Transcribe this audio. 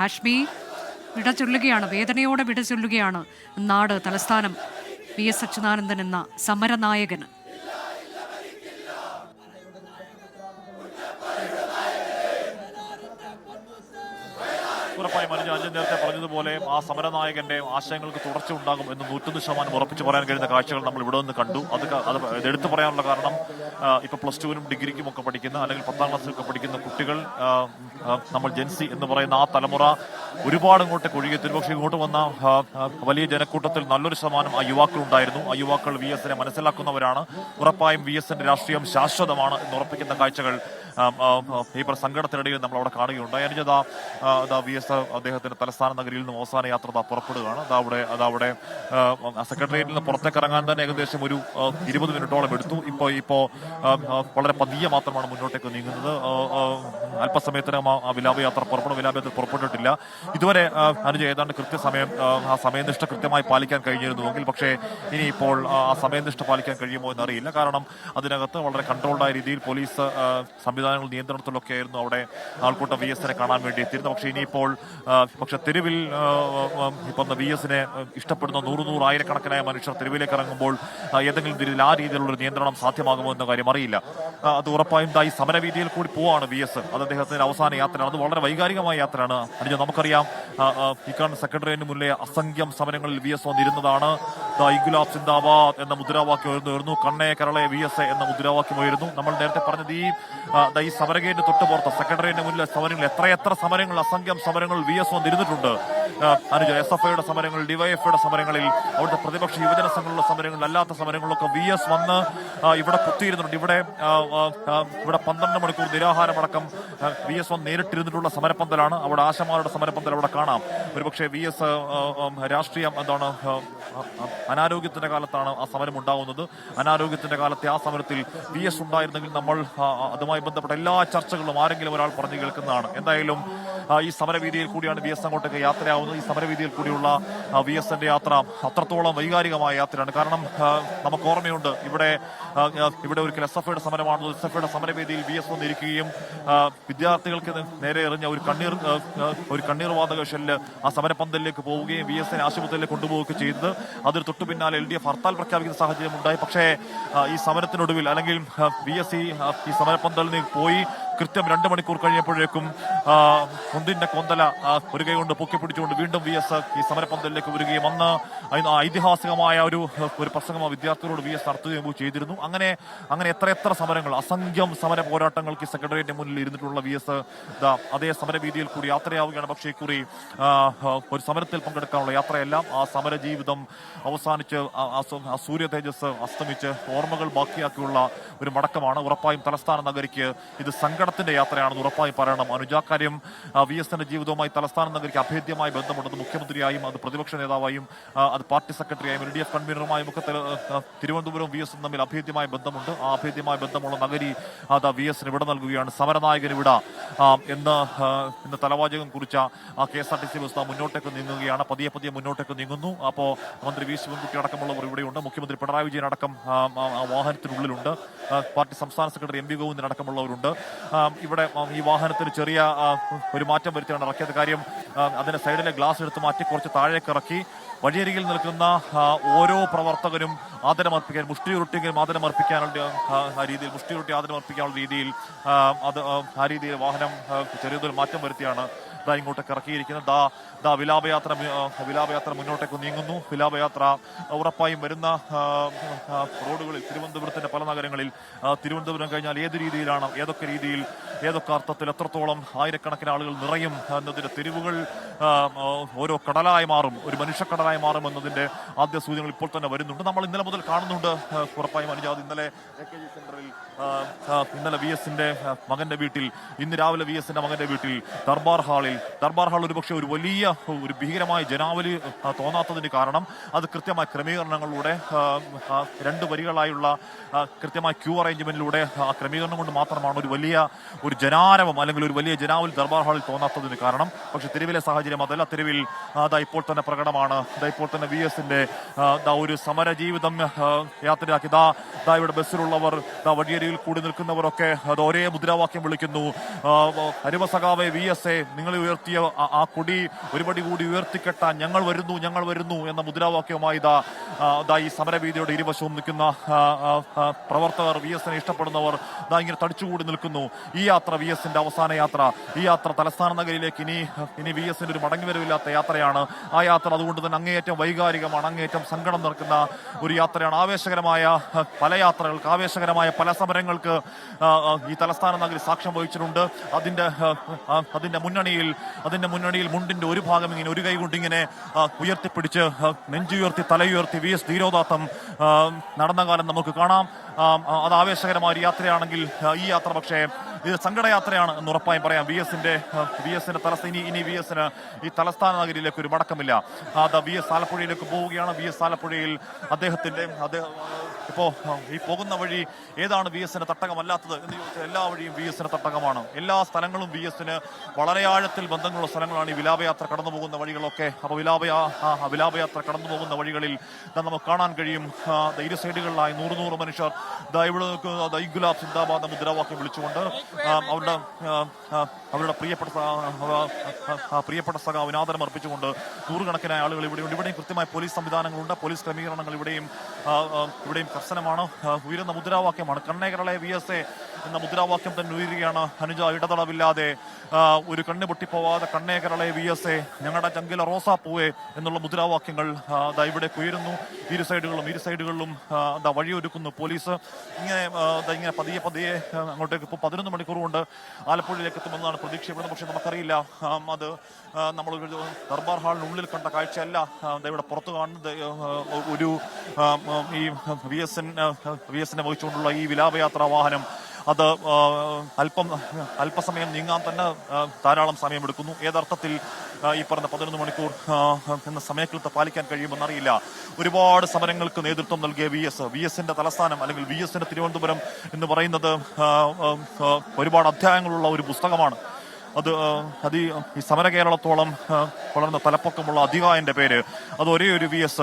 ഹാഷ്മി വിട ചൊല്ലുകയാണ്, വേദനയോടെ വിട ചൊല്ലുകയാണ് നാട്, തലസ്ഥാനം. വി എസ് അച്യുതാനന്ദൻ എന്ന സമരനായകന്. ഉറപ്പായും അനുജ നേരത്തെ പറഞ്ഞതുപോലെ ആ സമരനായകന്റെ ആശയങ്ങൾക്ക് തുടർച്ച ഉണ്ടാകും എന്ന് 101% ഉറപ്പിച്ച് പറയാൻ കഴിയുന്ന കാഴ്ചകൾ നമ്മൾ ഇവിടെ നിന്ന് കണ്ടു. അത് എടുത്തു പറയാനുള്ള കാരണം ഇപ്പൊ +2-നും ഡിഗ്രിക്കും ഒക്കെ പഠിക്കുന്ന, അല്ലെങ്കിൽ 10ാം ക്ലാസ്സിലൊക്കെ പഠിക്കുന്ന കുട്ടികൾ, നമ്മൾ ജെൻസി എന്ന് പറയുന്ന ആ തലമുറ ഒരുപാട് ഇങ്ങോട്ടേക്ക് ഒഴുകി. ഒരുപക്ഷെ ഇങ്ങോട്ട് വന്ന വലിയ ജനക്കൂട്ടത്തിൽ നല്ലൊരു ശതമാനം ആ യുവാക്കൾ ഉണ്ടായിരുന്നു. ആ യുവാക്കൾ വി എസിനെ മനസ്സിലാക്കുന്നവരാണ്. ഉറപ്പായും വി എസിന്റെ രാഷ്ട്രീയം ശാശ്വതമാണ് എന്ന് ഉറപ്പിക്കുന്ന കാഴ്ചകൾ ഈ സങ്കടത്തിനിടയിൽ നമ്മൾ അവിടെ കാണുകയുണ്ടായി. അനുജത വി എസ് അദ്ദേഹത്തിന്റെ തലസ്ഥാന നഗരിയിൽ നിന്ന് അവസാന യാത്ര പുറപ്പെടുകയാണ്. അതവിടെ സെക്രട്ടേറിയറ്റിൽ നിന്ന് പുറത്തേക്ക് ഇറങ്ങാൻ തന്നെ ഏകദേശം ഒരു 20 മിനിറ്റോളം എടുത്തു. ഇപ്പോ വളരെ പതിയെ മാത്രമാണ് മുന്നോട്ടേക്ക് നീങ്ങുന്നത്. അല്പസമയത്തിനകം ആ വിലാപയാത്ര വിലാപയാത്ര പുറപ്പെട്ടിട്ടില്ല ഇതുവരെ. അനുജ ഏതാണ്ട് കൃത്യസമയം ആ സമയനിഷ്ഠ കൃത്യമായി പാലിക്കാൻ കഴിഞ്ഞിരുന്നുവെങ്കിൽ, പക്ഷേ ഇനിയിപ്പോൾ ആ സമയനിഷ്ഠ പാലിക്കാൻ കഴിയുമോ എന്നറിയില്ല. കാരണം അതിനകത്ത് വളരെ കൺട്രോൾഡായ രീതിയിൽ പോലീസ് സംവിധാനങ്ങൾ നിയന്ത്രണത്തിലൊക്കെ ആയിരുന്നു അവിടെ ആൾക്കൂട്ടം വി എസിനെ കാണാൻ വേണ്ടി എത്തിയിരുന്നത്. പക്ഷേ ഇനിയിപ്പോൾ തെരുവിൽ ഇപ്പം വി എസിനെ ഇഷ്ടപ്പെടുന്ന ആയിരക്കണക്കിനായ മനുഷ്യർ തെരുവിലേക്ക് ഇറങ്ങുമ്പോൾ ഏതെങ്കിലും രീതിയിൽ ആ രീതിയിലുള്ള നിയന്ത്രണം സാധ്യമാകുമോ എന്ന കാര്യം അറിയില്ല. അത് ഉറപ്പായും ഈ സമരവീതിയിൽ കൂടി പോവാണ് വി എസ്. അത് അദ്ദേഹത്തിന്റെ അവസാന യാത്രയാണ്. അത് വളരെ വൈകാരികമായ യാത്രയാണ്. അനുജ നമുക്കറിയാം, ഇക്കാണ് സെക്രട്ടേറിയറ്റിന് മുന്നിലെ അസംഖ്യം സമരങ്ങളിൽ വി എസ് വന്നിരുന്നതാണ്. ഇൻക്വിലാബ് സിന്ദാബാദ് എന്ന മുദ്രാവാക്യം ഉയർന്നു. കണ്ണേ കരളെ വി എസ് എന്ന മുദ്രാവാക്യം ഉയരുന്നു. നമ്മൾ നേരത്തെ പറഞ്ഞത് ഈ സമരഗേറ്റിന് തൊട്ടുപുറത്ത് സെക്രട്ടേറിയറ്റിന് മുന്നിലെ സമരങ്ങൾ, എത്ര സമരങ്ങൾ, അസംഖ്യം സമരങ്ങൾ വി എസ് വന്നിരുന്നിട്ടുണ്ട്. അനുജ SFIയുടെ സമരങ്ങൾ, DYFIയുടെ സമരങ്ങളിൽ, അവിടുത്തെ പ്രതിപക്ഷ യുവജന സംഘങ്ങളുടെ സമരങ്ങളിൽ, അല്ലാത്ത സമരങ്ങളിലൊക്കെ വി എസ് വന്ന് ഇവിടെ കുത്തിയിരുന്നുണ്ട്. ഇവിടെ 12 മണിക്കൂർ നിരാഹാരമടക്കം വി എസ് വന്ന് നേരിട്ടിരുന്നിട്ടുള്ള സമരപ്പന്തലാണ്. അവിടെ ആശമാരുടെ സമരപ്പന്തൽ അവിടെ കാണാം. ഒരുപക്ഷെ വി എസ് രാഷ്ട്രീയം അനാരോഗ്യത്തിന്റെ കാലത്താണ് ആ സമരം ഉണ്ടാകുന്നത്. അനാരോഗ്യത്തിന്റെ കാലത്തെ ആ സമരത്തിൽ വി എസ് ഉണ്ടായിരുന്നെങ്കിൽ നമ്മൾ അതുമായി ബന്ധപ്പെട്ട എല്ലാ ചർച്ചകളും ആരെങ്കിലും ഒരാൾ പറഞ്ഞു കേൾക്കുന്നതാണ്. എന്തായാലും ഈ സമരവീതിയിൽ കൂടിയാണ് വി എസ് അങ്ങോട്ടേക്ക് യാത്രയാവുന്നത്. ഈ സമരവീതിയിൽ കൂടിയുള്ള വി എസിന്റെ യാത്ര അത്രത്തോളം വൈകാരികമായ യാത്രയാണ്. കാരണം നമുക്ക് ഓർമ്മയുണ്ട്, ഇവിടെ ഒരിക്കൽ SFIയുടെ സമരമാണ്. SFIയുടെ സമരവേദിയിൽ വി എസ് വന്നിരിക്കുകയും വിദ്യാർത്ഥികൾക്ക് നേരെ എറിഞ്ഞ ഒരു കണ്ണീർ വാതക ഷെല്ല് ആ സമരപന്തലിലേക്ക് പോവുകയും വി എസിനെ ആശുപത്രിയിലേക്ക് കൊണ്ടുപോവുകയൊക്കെ ചെയ്തത്. അതിന് തൊട്ടു പിന്നാലെ LDF ഹർത്താൽ പ്രഖ്യാപിക്കുന്ന സാഹചര്യം ഉണ്ടായി. പക്ഷേ ഈ സമരത്തിനൊടുവിൽ, അല്ലെങ്കിൽ വി എസ് ഈ സമരപന്തലിന് പോയി കൃത്യം 2 മണിക്കൂർ കഴിഞ്ഞപ്പോഴേക്കും കുന്തിന്റെ കൊന്തല ഒരു കൈ കൊണ്ട് പൊക്കി പിടിച്ചുകൊണ്ട് വീണ്ടും വി എസ് ഈ സമരപന്തലിലേക്ക് വരികയും അന്ന് ഐതിഹാസികമായ ഒരു പ്രസംഗം വിദ്യാർത്ഥികളോട് വി എസ് നടത്തുകയും ചെയ്തിരുന്നു. അങ്ങനെ എത്ര സമരങ്ങൾ, അസംഖ്യം സമര പോരാട്ടങ്ങൾക്ക് ഈ സെക്രട്ടേറിയറ്റിന് മുന്നിൽ ഇരുന്നിട്ടുള്ള വി എസ് അതേ സമരവീതിയിൽ കൂടി യാത്രയാവുകയാണ്. പക്ഷേ ഇക്കുറി ഒരു സമരത്തിൽ പങ്കെടുക്കാനുള്ള യാത്രയെല്ലാം ആ സമര ജീവിതം അവസാനിച്ച് ആ സൂര്യ തേജസ് അസ്തമിച്ച് ഓർമ്മകൾ ബാക്കിയാക്കിയുള്ള ഒരു മടക്കമാണ്. ഉറപ്പായും തലസ്ഥാന നഗരിക്ക് ഇത് സങ്കടത്തിന്റെ യാത്രയാണെന്ന് ഉറപ്പായും പറയണം. അനുജാക്കാര്യം വി എസിന്റെ ജീവിതവുമായി തലസ്ഥാന നഗരിക്ക് അഭേദ്യമായ ബന്ധമുണ്ടെന്ന് മുഖ്യമന്ത്രിയായും അത് പ്രതിപക്ഷ നേതാവായും അത് പാർട്ടി സെക്രട്ടറിയായും LDF കൺവീനറുമായും ഒക്കെ തിരുവനന്തപുരവും വി എസും തമ്മിൽ അഭേദ്യമായ ബന്ധമുണ്ട്. ആ അഭേദ്യമായ ബന്ധമുള്ള നഗരി വി എസിന് വിട നൽകുകയാണ്. സമരനായകന് വിട ഇന്ന് തലവാചകം കുറിച്ച ആ KSRTC ബസ് മുന്നോട്ടേക്ക് നീങ്ങുകയാണ്. പതിയെ മുന്നോട്ടേക്ക് നീങ്ങുന്നു. അപ്പോൾ മന്ത്രി വി ശിവൻകുട്ടി അടക്കമുള്ളവർ ഇവിടെയുണ്ട്. മുഖ്യമന്ത്രി പിണറായി വിജയൻ അടക്കം വാഹനത്തിനുള്ളിലുണ്ട്. പാർട്ടി സംസ്ഥാന സെക്രട്ടറി MV ഗോവിന്ദൻ അടക്കമുള്ളവരുണ്ട്. ഇവിടെ ഈ വാഹനത്തിന് ചെറിയ ഒരു മാറ്റം വരുത്തിയാണ് ഇറക്കിയത്. കാര്യം അതിന്റെ സൈഡിലെ ഗ്ലാസ് എടുത്ത് മാറ്റി കുറച്ച് താഴേക്ക് ഇറക്കി വഴിയരികിൽ നിൽക്കുന്ന ഓരോ പ്രവർത്തകരും ആദരമർപ്പിക്കാൻ, മുഷ്ടിയുരുട്ടിയെങ്കിലും ആദരമർപ്പിക്കാനുള്ള രീതിയിൽ, മുഷ്ടിയുരുട്ടി ആദരമർപ്പിക്കാനുള്ള രീതിയിൽ ആ രീതിയിൽ വാഹനം ചെറിയൊരു മാറ്റം വരുത്തിയാണ് ഇങ്ങോട്ടേക്ക് ഇറക്കിയിരിക്കുന്നത്. വിലാപയാത്ര മുന്നോട്ടേക്ക് നീങ്ങുന്നു. വിലാപയാത്ര ഉറപ്പായും വരുന്ന റോഡുകളിൽ, തിരുവനന്തപുരത്തിന്റെ പല നഗരങ്ങളിൽ, തിരുവനന്തപുരം കഴിഞ്ഞാൽ ഏതൊക്കെ രീതിയിൽ, ഏതൊക്കെ അർത്ഥത്തിൽ, എത്രത്തോളം ആയിരക്കണക്കിന് ആളുകൾ നിറയും എന്നതിന്റെ തെരുവുകൾ ഓരോ കടലായി മാറും, ഒരു മനുഷ്യക്കടലായി മാറും എന്നതിന്റെ ആദ്യ സൂചനകൾ ഇപ്പോൾ തന്നെ വരുന്നുണ്ട്. നമ്മൾ ഇന്നലെ മുതൽ കാണുന്നുണ്ട്. ഉറപ്പായും അനുജാദ് ഇന്നലെ AKG സെന്ററിൽ, ഇന്നലെ വി എസിന്റെ മകന്റെ വീട്ടിൽ, ഇന്ന് രാവിലെ വി എസിന്റെ മകന്റെ വീട്ടിൽ, ദർബാർ ഹാൾ ഒരുപക്ഷെ ഒരു വലിയ ഭീകരമായ ജനാവലി തോന്നാത്തതിന് കാരണം അത് കൃത്യമായ ക്രമീകരണങ്ങളിലൂടെ, 2 വരികളായുള്ള കൃത്യമായ ക്യൂ അറേഞ്ച്മെന്റിലൂടെ ആ ക്രമീകരണം കൊണ്ട് മാത്രമാണ് ഒരു ജനാരവം അല്ലെങ്കിൽ ഒരു വലിയ ജനാവലി ദർബാർ ഹാളിൽ തോന്നാത്തതിന് കാരണം. പക്ഷെ തെരുവിലെ സാഹചര്യം സാഹചര്യം അതല്ല തെരുവിൽ ഇപ്പോൾ തന്നെ പ്രകടമാണ്. ഇപ്പോൾ തന്നെ VS-ന്റെ ഒരു സമര ജീവിതം യാത്രയാക്കി ഇവിടെ ബസ്സിലുള്ളവർ വഴിയരികിൽ കൂടി നിൽക്കുന്നവരൊക്കെ അത് ഒരേ മുദ്രാവാക്യം വിളിക്കുന്നു. അരുമസഖാവെ VS-എ, നിങ്ങൾ ഉയർത്തിയ ആ കൊടി ഒരുപടി കൂടി ഉയർത്തിക്കെട്ടാൻ ഞങ്ങൾ വരുന്നു എന്ന മുദ്രാവാക്യവുമായി ഈ സമരവീതിയുടെ ഇരുവശവും നിൽക്കുന്ന പ്രവർത്തകർ, VS-നെ ഇഷ്ടപ്പെടുന്നവർ ഇങ്ങനെ തടിച്ചുകൂടി നിൽക്കുന്നു. ഈ യാത്ര VS-ന്റെ അവസാന യാത്ര. ഈ യാത്ര തലസ്ഥാന നഗരിയിലേക്ക് ഇനി VS-ന് ഒരു മടങ്ങിവരവില്ലാത്ത യാത്രയാണ്. ആ യാത്ര അതുകൊണ്ട് തന്നെ അങ്ങേയറ്റം വൈകാരികമാണ്, അങ്ങേയറ്റം സങ്കടം നിറക്കുന്ന ഒരു യാത്രയാണ്. ആവേശകരമായ പല യാത്രകൾക്ക്, ആവേശകരമായ പല സമരങ്ങൾക്ക് ഈ തലസ്ഥാന നഗരി സാക്ഷ്യം വഹിച്ചിട്ടുണ്ട്. അതിന്റെ മുന്നണിയിൽ മുണ്ടിന്റെ ഒരു ഭാഗം ഇങ്ങനെ ഒരു കൈ കൊണ്ട് ഇങ്ങനെ ഉയർത്തിപ്പിടിച്ച് നെഞ്ചുയർത്തി തലയുയർത്തി VS ധീരോദാത്തം നടന്ന കാലം നമുക്ക് കാണാം. അത് ആവേശകരമായ ഒരു യാത്രയാണെങ്കിൽ ഈ യാത്ര പക്ഷേ ഇത് സങ്കടയാത്രയാണ് എന്ന് ഉറപ്പായും പറയാം. VS-ന്റെ ഇനി VS-ന് ഈ തലസ്ഥാന നഗരിയിലേക്ക് ഒരു മടക്കമില്ല. VS ആലപ്പുഴയിലേക്ക് പോവുകയാണ്. VS ആലപ്പുഴയിൽ ഇപ്പോ ഈ പോകുന്ന വഴി ഏതാണ് VS-ന് തട്ടകമല്ലാത്തത് എന്ന് ചോദിച്ചാൽ എല്ലാ വഴിയും VS-ന് തട്ടകമാണ്. എല്ലാ സ്ഥലങ്ങളും VS-ന് വളരെ ആഴത്തിൽ ബന്ധങ്ങളുള്ള സ്ഥലങ്ങളാണ് ഈ വിലാപയാത്ര കടന്നു പോകുന്ന വഴികളൊക്കെ. അപ്പോൾ വിലാപയാത്ര കടന്നു പോകുന്ന വഴികളിൽ നമുക്ക് കാണാൻ കഴിയും ഇരു സൈഡുകളിലായി 100 മനുഷ്യർ ഇവിടെ ഗുലാബ് സിന്ദാബാദ് മുദ്രാവാക്യം വിളിച്ചുകൊണ്ട് അവരുടെ പ്രിയപ്പെട്ട സഖാവിന് ആദരം അർപ്പിച്ചുകൊണ്ട് നൂറുകണക്കിനായ ആളുകൾ ഇവിടെയും കൃത്യമായ പോലീസ് സംവിധാനങ്ങളുണ്ട്. പോലീസ് ക്രമീകരണങ്ങൾ ഇവിടെയും കർശനമാണ്. ഉയരുന്ന മുദ്രാവാക്യമാണ് കണ്ണേകരളെ VS-എ എന്ന മുദ്രാവാക്യം തന്നെ ഉയരുകയാണ്. അനുജ, ഇടതടവില്ലാതെ ഒരു കണ്ണ് പൊട്ടിപ്പോവാതെ കണ്ണേകരളെ VS-എ, ഞങ്ങളുടെ ചങ്കില റോസാപ്പൂവെ എന്നുള്ള മുദ്രാവാക്യങ്ങൾ ഇവിടെ ഉയരുന്നു. ഇരു സൈഡുകളിലും വഴിയൊരുക്കുന്നു പോലീസ്. ഇങ്ങനെ പതിയെ അങ്ങോട്ടേക്ക് ഇപ്പോൾ 11 മണിക്കൂർ കൊണ്ട് ആലപ്പുഴയിലേക്ക് എത്തുമെന്നാണ് പ്രതീക്ഷപ്പെടുന്നത്. പക്ഷെ നമുക്കറിയില്ല, അത് നമ്മളൊരു ദർബാർ ഹാളിനുള്ളിൽ കണ്ട കാഴ്ചയല്ല ഇവിടെ പുറത്തു കാണുന്നത്. ഈ VS-നെ വഹിച്ചുകൊണ്ടുള്ള ഈ വിലാപയാത്രാ വാഹനം അത് അല്പസമയം നീങ്ങാൻ തന്നെ ധാരാളം സമയമെടുക്കുന്നു. ഏതർത്ഥത്തിൽ ഈ പറഞ്ഞ 11 മണിക്കൂർ എന്ന സമയക്രമത്തെ പാലിക്കാൻ കഴിയുമെന്നറിയില്ല. ഒരുപാട് സമരങ്ങൾക്ക് നേതൃത്വം നൽകിയ VS-ന്റെ തലസ്ഥാനം അല്ലെങ്കിൽ VS-ന്റെ തിരുവനന്തപുരം എന്ന് പറയുന്നത് ഒരുപാട് അധ്യായങ്ങളുള്ള ഒരു പുസ്തകമാണ്. അത് ഈ സമര കേരളത്തോളം വളർന്ന തലപ്പൊക്കമുള്ള അധികായന്റെ പേര് അത് ഒരേ ഒരു VS